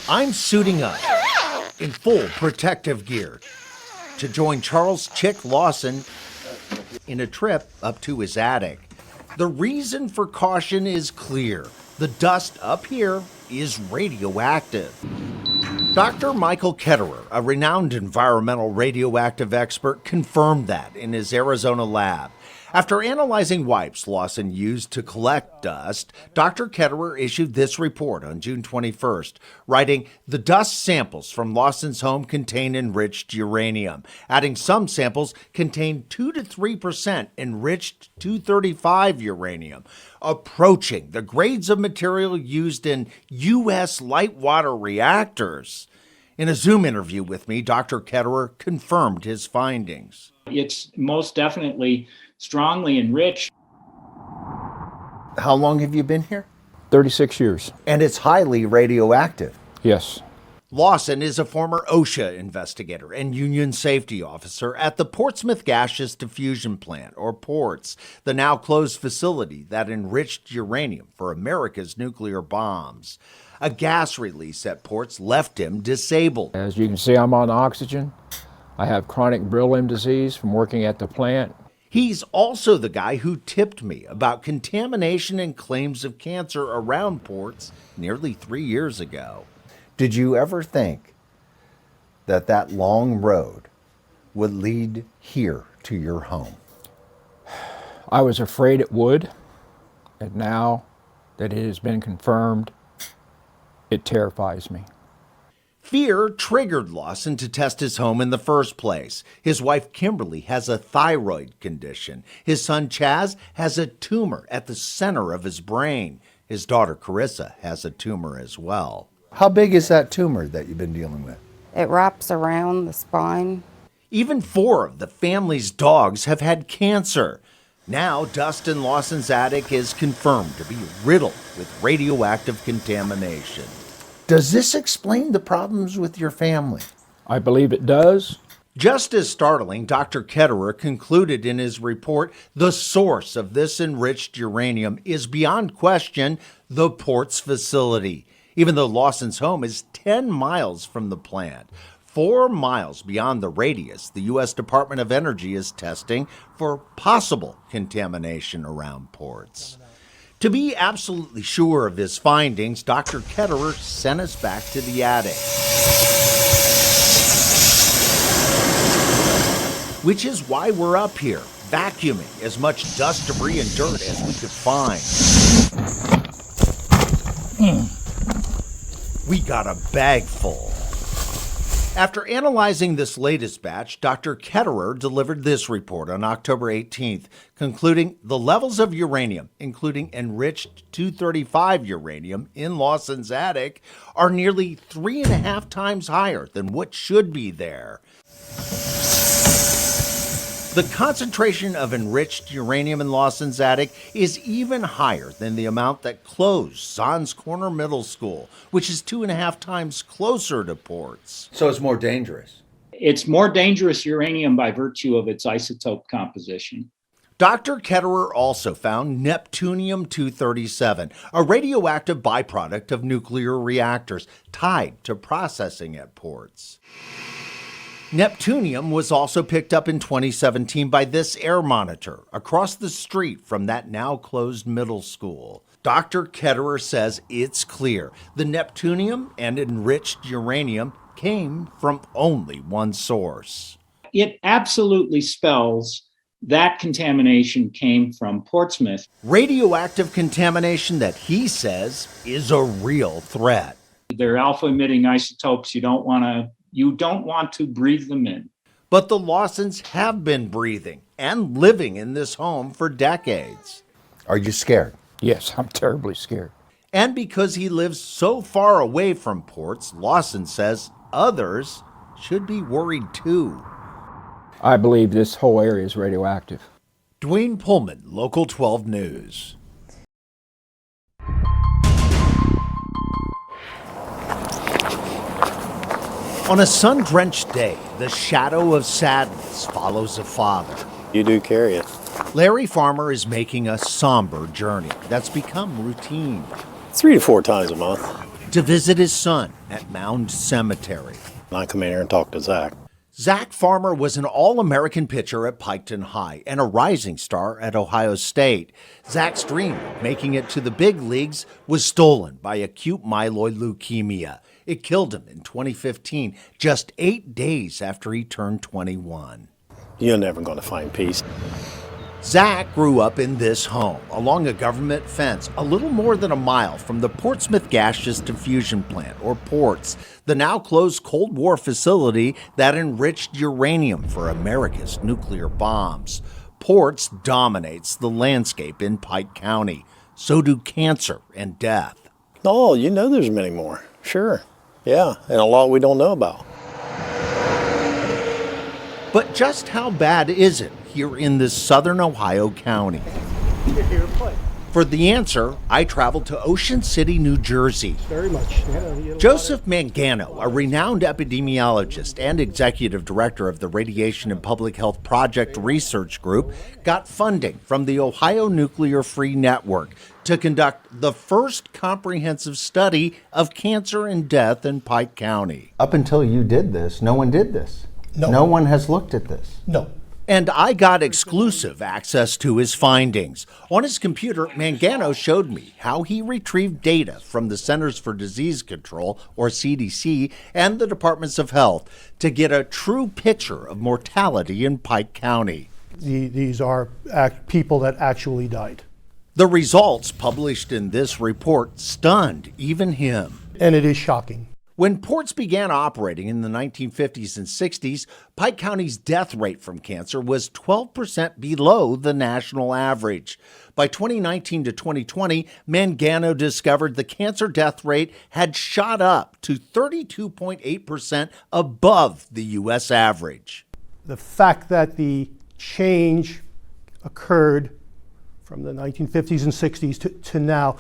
I'm suiting up in full protective gear to join Charles Chick Lawson in a trip up to his attic. The reason for caution is clear. The dust up here is radioactive. Dr. Michael Ketterer, a renowned environmental radioactive expert, confirmed that in his Arizona lab. After analyzing wipes Lawson used to collect dust, Dr. Ketterer issued this report on June 21st, writing, "The dust samples from Lawson's home contain enriched uranium. Adding some samples contain 2 to 3% enriched 235 uranium, approaching the grades of material used in U.S. light water reactors." In a Zoom interview with me, Dr. Ketterer confirmed his findings. It's most definitely strongly enriched. How long have you been here? 36 years. And it's highly radioactive. Yes. Lawson is a former OSHA investigator and Union Safety Officer at the Portsmouth Gaseous Diffusion Plant, or PORTS, the now closed facility that enriched uranium for America's nuclear bombs. A gas release at PORTS left him disabled. As you can see, I'm on oxygen. I have chronic beryllium disease from working at the plant. He's also the guy who tipped me about contamination and claims of cancer around PORTS nearly 3 years ago. Did you ever think that that long road would lead here to your home? I was afraid it would, and now that it has been confirmed, it terrifies me. Fear triggered Lawson to test his home in the first place. His wife Kimberly has a thyroid condition. His son Chaz has a tumor at the center of his brain. His daughter Carissa has a tumor as well. How big is that tumor that you've been dealing with? It wraps around the spine. Even 4 of the family's dogs have had cancer. Now, dust in Lawson's attic is confirmed to be riddled with radioactive contamination. Does this explain the problems with your family? I believe it does. Just as startling, Dr. Ketterer concluded in his report, the source of this enriched uranium is beyond question the PORTS facility. Even though Lawson's home is 10 miles from the plant, 4 miles beyond the radius, the U.S. Department of Energy is testing for possible contamination around PORTS. To be absolutely sure of his findings, Dr. Ketterer sent us back to the attic, which is why we're up here, vacuuming as much dust, debris, and dirt as we could find. We got a bag full. After analyzing this latest batch, Dr. Ketterer delivered this report on October 18th, concluding the levels of uranium, including enriched 235 uranium in Lawson's attic, are nearly 3.5 times higher than what should be there. The concentration of enriched uranium in Lawson's attic is even higher than the amount that closed Zons Corner Middle School, which is 2.5 times closer to PORTS. So it's more dangerous. It's more dangerous uranium by virtue of its isotope composition. Dr. Ketterer also found neptunium-237, a radioactive byproduct of nuclear reactors tied to processing at PORTS. Neptunium was also picked up in 2017 by this air monitor across the street from that now closed middle school. Dr. Ketterer says it's clear the neptunium and enriched uranium came from only one source. It absolutely spells that contamination came from Portsmouth. Radioactive contamination that he says is a real threat. They're alpha-emitting isotopes. You don't want to breathe them in. But the Lawsons have been breathing and living in this home for decades. Are you scared? Yes, I'm terribly scared. And because he lives so far away from PORTS, Lawson says others should be worried too. I believe this whole area is radioactive. Dwayne Pullman, Local 12 News. On a sun-drenched day, the shadow of sadness follows a father. You do carry it. Larry Farmer is making a somber journey that's become routine. 3 to 4 times a month. to visit his son at Mound Cemetery. I come in here and talk to Zach. Zach Farmer was an All-American pitcher at Piketon High and a rising star at Ohio State. Zach's dream of making it to the big leagues was stolen by acute myeloid leukemia. It killed him in 2015, just 8 days after he turned 21. You're never going to find peace. Zach grew up in this home, along a government fence, a little more than a mile from the Portsmouth Gaseous Diffusion Plant, or PORTS, the now closed Cold War facility that enriched uranium for America's nuclear bombs. PORTS dominates the landscape in Pike County. So do cancer and death. Oh, you know there's many more. Sure. Yeah, and a lot we don't know about. But just how bad is it here in this southern Ohio county? For the answer, I traveled to Ocean City, New Jersey. Very much. Joseph Mangano, a renowned epidemiologist and executive director of the Radiation and Public Health Project Research Group, got funding from the Ohio Nuclear Free Network to conduct the first comprehensive study of cancer and death in Pike County. Up until you did this, no one did this. No one has looked at this. No. And I got exclusive access to his findings. On his computer, Mangano showed me how he retrieved data from the Centers for Disease Control, or CDC, and the Departments of Health to get a true picture of mortality in Pike County. These are people that actually died. The results published in this report stunned even him. And it is shocking. When ports began operating in the 1950s and 60s, Pike County's death rate from cancer was 12% below the national average. By 2019 to 2020, Mangano discovered the cancer death rate had shot up to 32.8% above the U.S. average. The fact that the change occurred from the 1950s and 60s to now,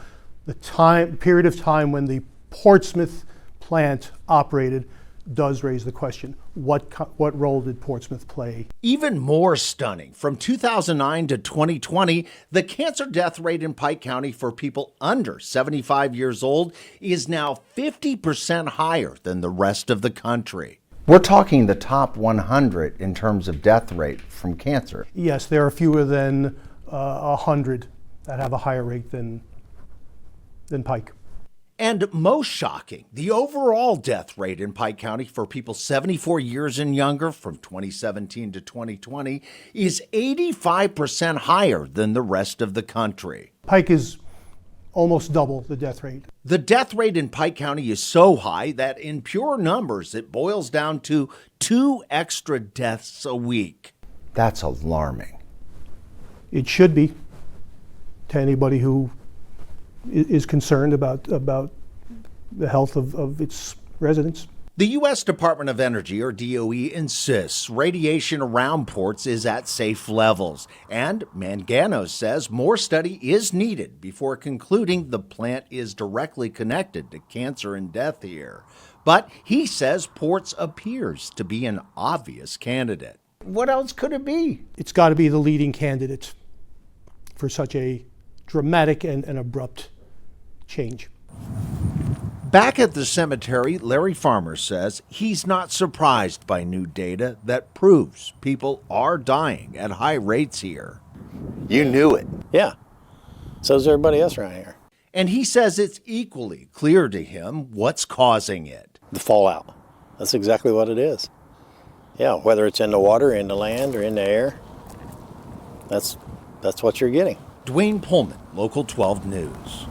the period of time when the Portsmouth plant operated, does raise the question, what role did Portsmouth play? Even more stunning, from 2009 to 2020, the cancer death rate in Pike County for people under 75 years old is now 50% higher than the rest of the country. We're talking the top 100 in terms of death rate from cancer. Yes, there are fewer than 100 that have a higher rate than Pike. And most shocking, the overall death rate in Pike County for people 74 years and younger from 2017 to 2020 is 85% higher than the rest of the country. Pike is almost double the death rate. The death rate in Pike County is so high that in pure numbers, it boils down to 2 extra deaths a week. That's alarming. It should be, to anybody who is concerned about the health of its residents. The U.S. Department of Energy, or DOE, insists radiation around ports is at safe levels. And Mangano says more study is needed before concluding the plant is directly connected to cancer and death here. But he says ports appears to be an obvious candidate. What else could it be? It's got to be the leading candidate for such a dramatic and abrupt change. Back at the cemetery, Larry Farmer says he's not surprised by new data that proves people are dying at high rates here. You knew it. Yeah. So is everybody else around here. And he says it's equally clear to him what's causing it. The fallout. That's exactly what it is. Yeah, whether it's in the water, in the land, or in the air, that's what you're getting. Dwayne Pullman, Local 12 News.